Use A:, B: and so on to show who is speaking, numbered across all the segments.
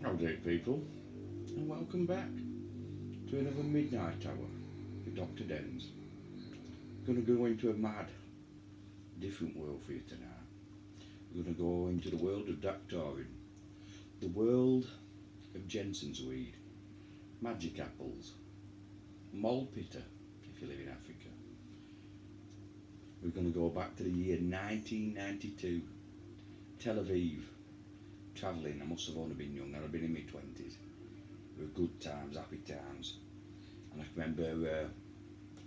A: Howdy people, and welcome back to another Midnight Hour with Dr. Dens. Going to go into a mad, different world for you tonight. We're going to go into the world of Datura, the world of Jensen's weed, magic apples, mole pitter if you live in Africa. We're going to go back to the year 1992, Tel Aviv. Travelling, I must have only been young, I'd have been in my 20s. They were good times, happy times. And I remember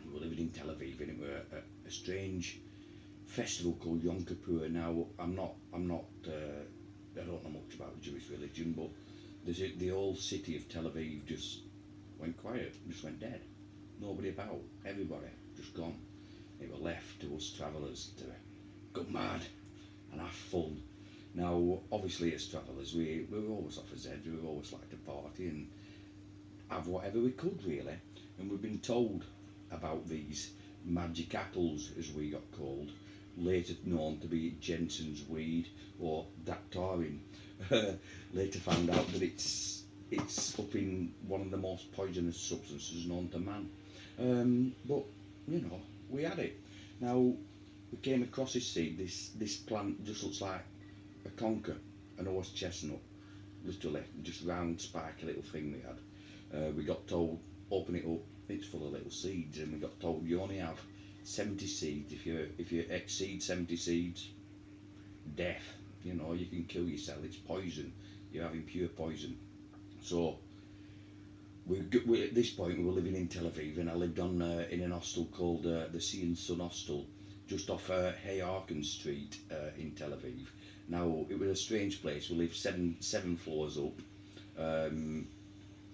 A: we were living in Tel Aviv and it was a strange festival called Yom Kippur. Now, I don't know much about Jewish religion, but the whole city of Tel Aviv just went quiet, just went dead. Nobody about, everybody just gone. It was left to us travellers to go mad and have fun. Now, obviously, as travellers, we were always off as heads, we were always like to party and have whatever we could, really. And we've been told about these magic apples, as we got called, later known to be Jensen's weed or Daturin. Later found out that it's up in one of the most poisonous substances known to man. But, you know, we had it. Now, we came across this seed, this plant just looks like a conker, an horse chestnut, literally, just round spiky little thing we had. We got told, open it up, it's full of little seeds, and we got told you only have 70 seeds. If you exceed 70 seeds, death, you know, you can kill yourself, it's poison, you're having pure poison. So, we at this point we were living in Tel Aviv, and I lived on in an hostel called the Sea and Sun Hostel, just off Hayarken Street in Tel Aviv. Now, it was a strange place. We lived seven floors up, and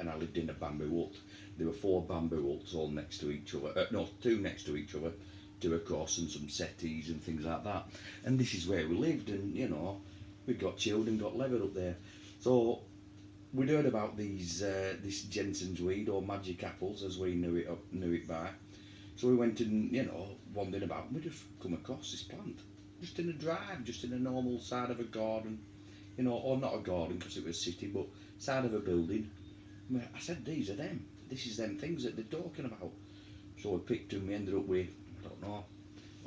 A: I lived in a bamboo hut. There were 4 bamboo huts all next to each other. No, 2 next to each other, 2 across, and some settees and things like that. And this is where we lived, and, you know, we got chilled and got levered up there. So, we'd heard about this Jensen's weed, or magic apples, as we knew it by. So we went and, you know, wandering about, and we just come across this plant. Just in a drive, just in a normal side of a garden, you know, or not a garden because it was a city, but side of a building. I said, these are them. This is them things that they're talking about. So I picked them, we ended up with, I don't know,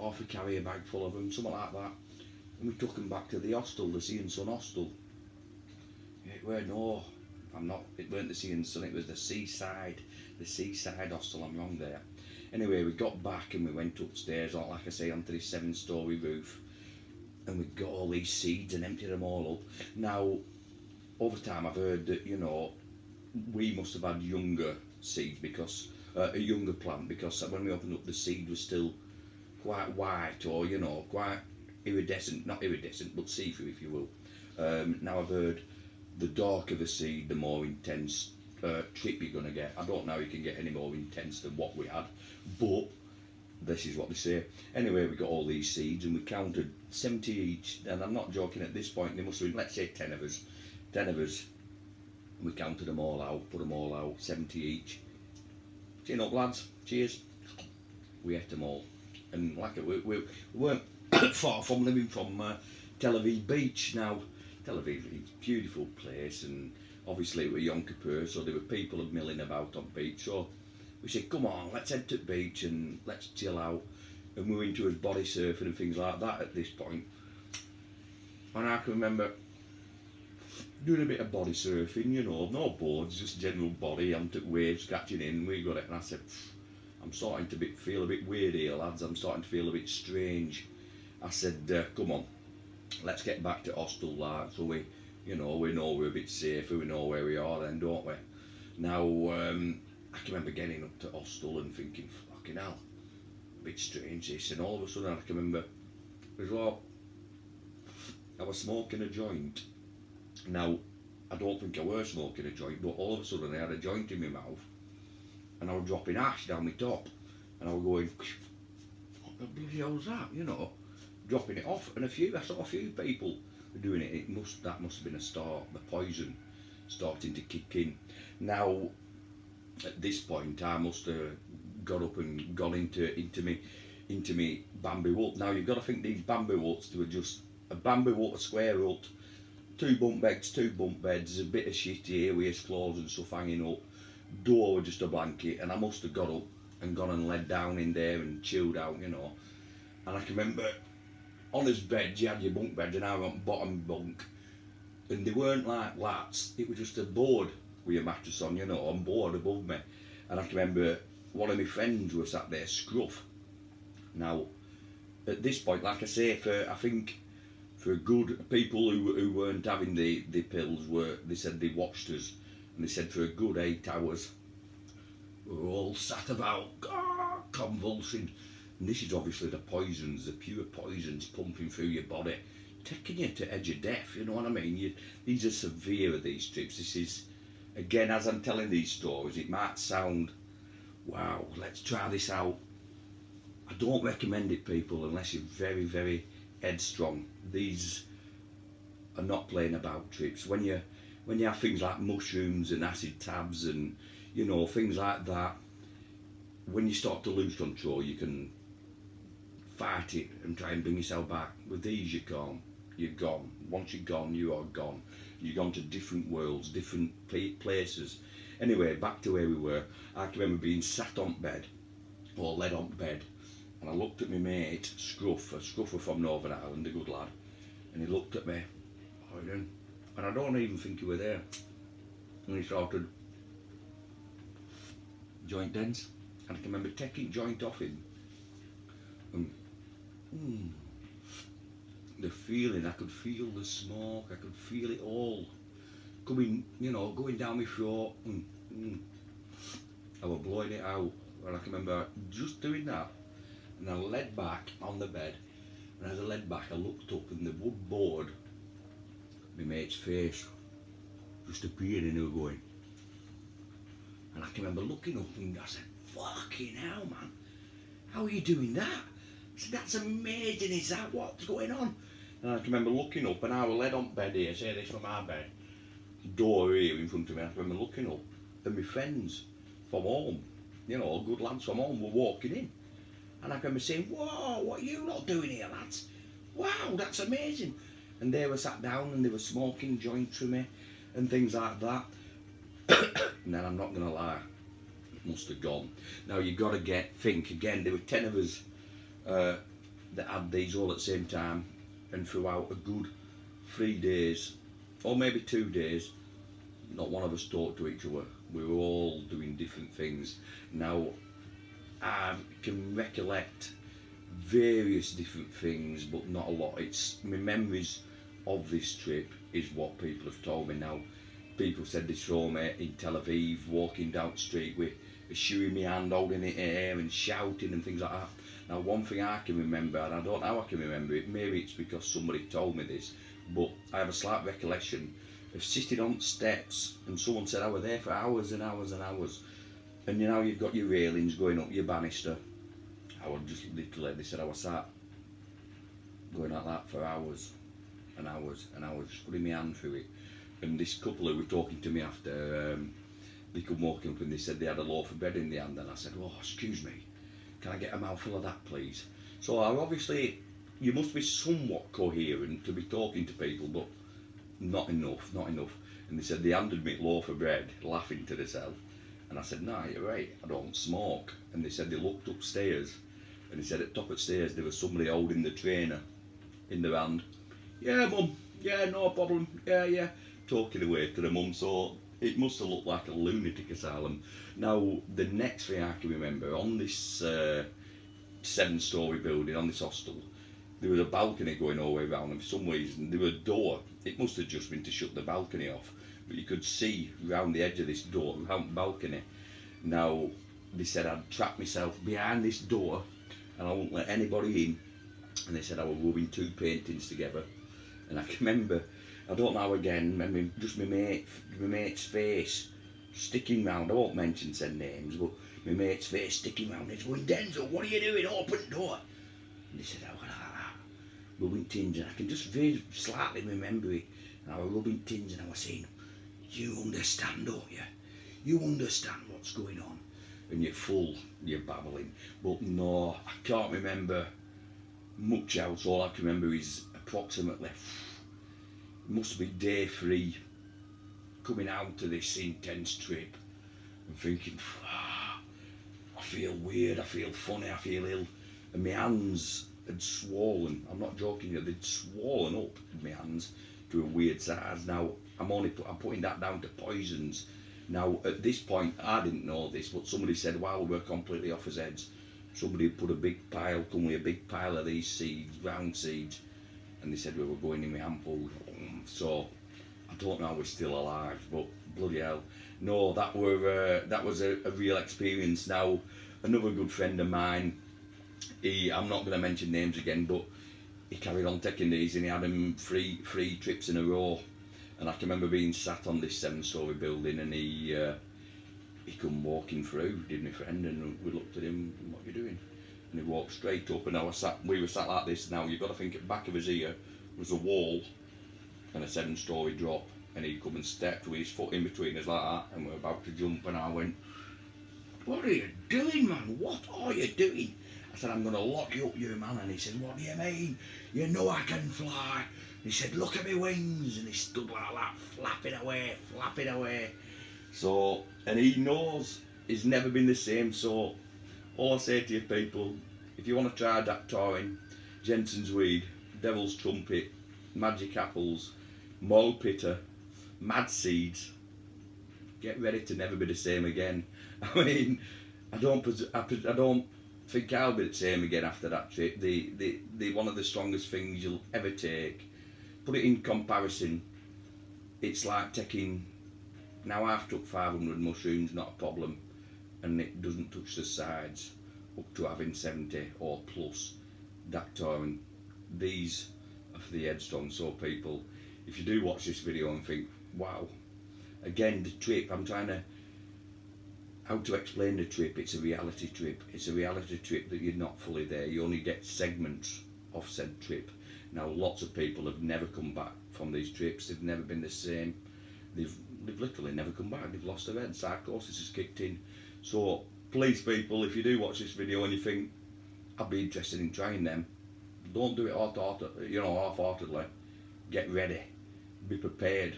A: half a carrier bag full of them, something like that. And we took them back to the hostel, the Sea and Sun Hostel. It weren't it weren't the Sea and Sun, it was the seaside hostel, I'm wrong there. Anyway, we got back and we went upstairs, like I say, onto this 7-storey roof. And we got all these seeds and emptied them all up. Now, over time I've heard that, you know, we must have had younger seeds because, a younger plant, because when we opened up the seed was still quite white, or, you know, quite iridescent, not iridescent, but see-through if you will. Now I've heard the darker the seed, the more intense trip you're going to get. I don't know you can get any more intense than what we had, but this is what they say. Anyway, we got all these seeds and we counted 70 each, and I'm not joking, at this point there must have been, let's say 10 of us. We counted them all out, put them all out, 70 each. Chin up, lads, cheers. We ate them all, and like we weren't far from living from Tel Aviv beach. Now, Tel Aviv is a beautiful place, and obviously it was Yom Kippur, so there were people milling about on beach. So we said, come on, let's head to the beach and let's chill out. And we were into his body surfing and things like that at this point. And I can remember doing a bit of body surfing, you know, no boards, just general body, onto waves catching in, we got it. And I said, I'm starting to feel a bit weird here, lads, I'm starting to feel a bit strange. I said, come on, let's get back to hostel, like, so we know we're a bit safer, we know where we are then, don't we? Now, I can remember getting up to hostel and thinking, fucking hell, a bit strange this, and all of a sudden I can remember, as well, I was smoking a joint. Now, I don't think I were smoking a joint, but all of a sudden I had a joint in my mouth, and I was dropping ash down my top, and I was going, what the bloody hell's that, you know, dropping it off, and I saw a few people doing it. That must have been a start, the poison starting to kick in. Now, at this point, I must have got up and gone into me bamboo hut. Now, you've got to think these bamboo huts, they were just a bamboo hut, a square hut, two bunk beds, a bit of shit here, waste clothes and stuff hanging up. Door with just a blanket, and I must have got up and gone and laid down in there and chilled out, you know. And I can remember on his bed, you had your bunk bed, and I went bottom bunk, and they weren't like lats, it was just a board with a mattress on, you know, on board above me. And I can remember one of my friends was sat there, Scruff. Now, at this point, like I say, I think for good people who weren't having the pills, they said they watched us, and they said for a good 8 hours we were all sat about convulsing, and this is obviously the poisons, the pure poisons pumping through your body, taking you to edge of death, you know what I mean? These are severe, these trips. This is, again, as I'm telling these stories, it might sound, wow, let's try this out. I don't recommend it, people, unless you're very, very headstrong. These are not playing about trips. When you have things like mushrooms and acid tabs and, you know, things like that, when you start to lose control, you can fight it and try and bring yourself back. With these, you can't. You're gone. Once you're gone, you are gone. You've gone to different worlds, different places. Anyway, back to where we were. I can remember being sat on bed, or led on bed, and I looked at my mate, Scruffer from Northern Ireland, a good lad, and he looked at me, and I don't even think he were there, and he started, joint dens, and I can remember taking joint off him, and the feeling, I could feel the smoke, I could feel it all coming, you know, going down my throat, I was blowing it out, and I can remember just doing that, and I led back on the bed, and as I led back I looked up, and the wood board, my mate's face just appeared, and he was going, and I can remember looking up, and I said, fucking hell, man, how are you doing that? I said, that's amazing, is that what's going on? And I can remember looking up, and I was led on bed here, say this from my bed, door here in front of me. I can remember looking up, and my friends from home, you know, good lads from home, were walking in, and I can remember saying, whoa, what are you lot doing here, lads? Wow, that's amazing. And they were sat down and they were smoking joints with me and things like that. And then I'm not gonna lie, it must have gone. Now you gotta think again, there were 10 of us that had these all at the same time, and throughout a good 3 days, or maybe 2 days, not one of us talked to each other. We were all doing different things. Now, I can recollect various different things, but not a lot. It's my memories of this trip is what people have told me. Now, people said they saw me in Tel Aviv walking down the street with a shoe in my hand, holding it in the air and shouting and things like that. Now, one thing I can remember, and I don't know how I can remember it, maybe it's because somebody told me this, but I have a slight recollection of sitting on steps, and someone said I was there for hours and hours and hours, and you know, you've got your railings going up your banister. I was just literally, they said I was sat going like that for hours and hours and hours, just putting my hand through it. And this couple who were talking to me after, they come walking up, and they said they had a loaf of bread in their hand, and I said, oh, excuse me, can I get a mouthful of that, please? So obviously, you must be somewhat coherent to be talking to people, but not enough. And they said they handed me a loaf of bread, laughing to themselves. And I said, nah, you're right, I don't smoke. And they said they looked upstairs, and they said at top of the stairs there was somebody holding the trainer in their hand. Yeah, mum, yeah, no problem, yeah. Talking away to the mum, so it must have looked like a lunatic asylum. Now, the next thing I can remember, on this 7-storey building, on this hostel, there was a balcony going all the way around, and for some reason there was a door. It must have just been to shut the balcony off, but you could see round the edge of this door, round the balcony. Now, they said I'd trap myself behind this door, and I wouldn't let anybody in, and they said I was rubbing 2 paintings together. And I can remember, I don't know again, just my mate's face sticking round. I won't mention said names, but my mate's face sticking round. He's going, Denzel, what are you doing? Open the door. And they said, I was like that, rubbing tins, and I can just very slightly remember it. And I was rubbing tins, and I was saying, you understand, don't you? You understand what's going on. And you're babbling. But no, I can't remember much else. All I can remember is approximately must be day 3 coming out to this intense trip and thinking, I feel weird, I feel funny, I feel ill, and my hands had swollen. I'm not joking you, they'd swollen up in my hands to a weird size. Now I'm putting that down to poisons. Now at this point I didn't know this, but somebody said while we were completely off his heads, somebody had put a big pile, come with a big pile of these seeds, round seeds, and they said we were going in my ample. So I don't know how we're still alive, but bloody hell. No, that was a real experience. Now, another good friend of mine, I'm not going to mention names again, but he carried on taking these, and he had them three trips in a row. And I can remember being sat on this 7-story building, and he come walking through, did my friend, and we looked at him, what are you doing? And he walked straight up, and we were sat like this. Now you've got to think at the back of his ear was a wall and a 7-story drop, and he'd come and stepped with his foot in between us like that, and we were about to jump, and I went, what are you doing, man? What are you doing? I said, I'm going to lock you up, you man. And he said, what do you mean? You know I can fly. And he said, look at my wings. And he stood like that, flapping away. So, and he knows he's never been the same. So, all I say to you people, if you want to try Datura, Jensen's weed, devil's trumpet, magic apples, mole pitter, mad seeds, get ready to never be the same again. I mean, I don't think I'll be the same again after that trip. The one of the strongest things you'll ever take. Put it in comparison, it's like taking, now I've took 500 mushrooms, not a problem, and it doesn't touch the sides, up to having 70 or plus Datura. These are for the headstrong. So people, if you do watch this video and think, wow, again the trip, I'm trying to, how to explain the trip, it's a reality trip. It's a reality trip that you're not fully there, you only get segments of said trip. Now lots of people have never come back from these trips, they've never been the same, they've literally never come back, they've lost their head, psychosis has kicked in. So please people, if you do watch this video and you think, I'd be interested in trying them, don't do it half-heartedly. Get ready, be prepared,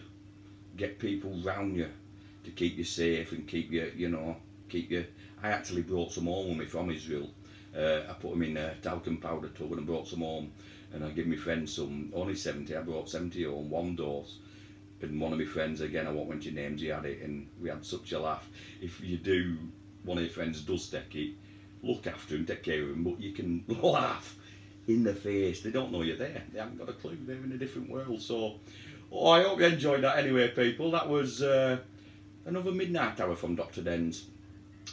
A: get people round you to keep you safe and keep you, I actually brought some home with me from Israel. I put them in a talcum powder tub and I brought some home, and I gave my friend some, only 70, I brought 70 home, 1 dose. And one of my friends, again I won't mention names, he had it, and we had such a laugh. If you do, one of your friends does take it, look after him, take care of him, but you can laugh in the face. They don't know you're there, they haven't got a clue, they're in a different world. So I hope you enjoyed that anyway people. That was another midnight hour from Dr. Dens.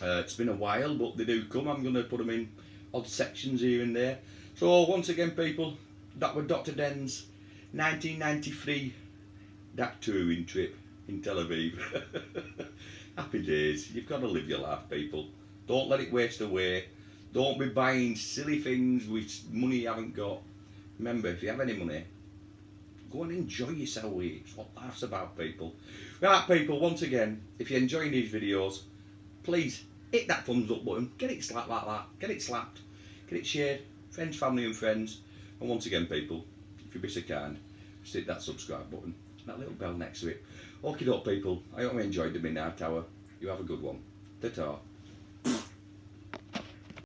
A: It's been a while, but they do come. I'm going to put them in odd sections here and there. So once again people, that was Dr. Dens 1993 Datura trip in Tel Aviv. Happy days. You've got to live your life people, don't let it waste away. Don't be buying silly things with money you haven't got. Remember, if you have any money, go and enjoy yourself. It's what life's about people. Right people, once again, if you're enjoying these videos, please hit that thumbs up button, get it slapped like that, get it slapped, get it shared, friends, family and friends. And once again people, if you'd be so kind, just hit that subscribe button, that little bell next to it. Okie doke people, I hope you enjoyed the midnight hour. You have a good one. Ta-ta.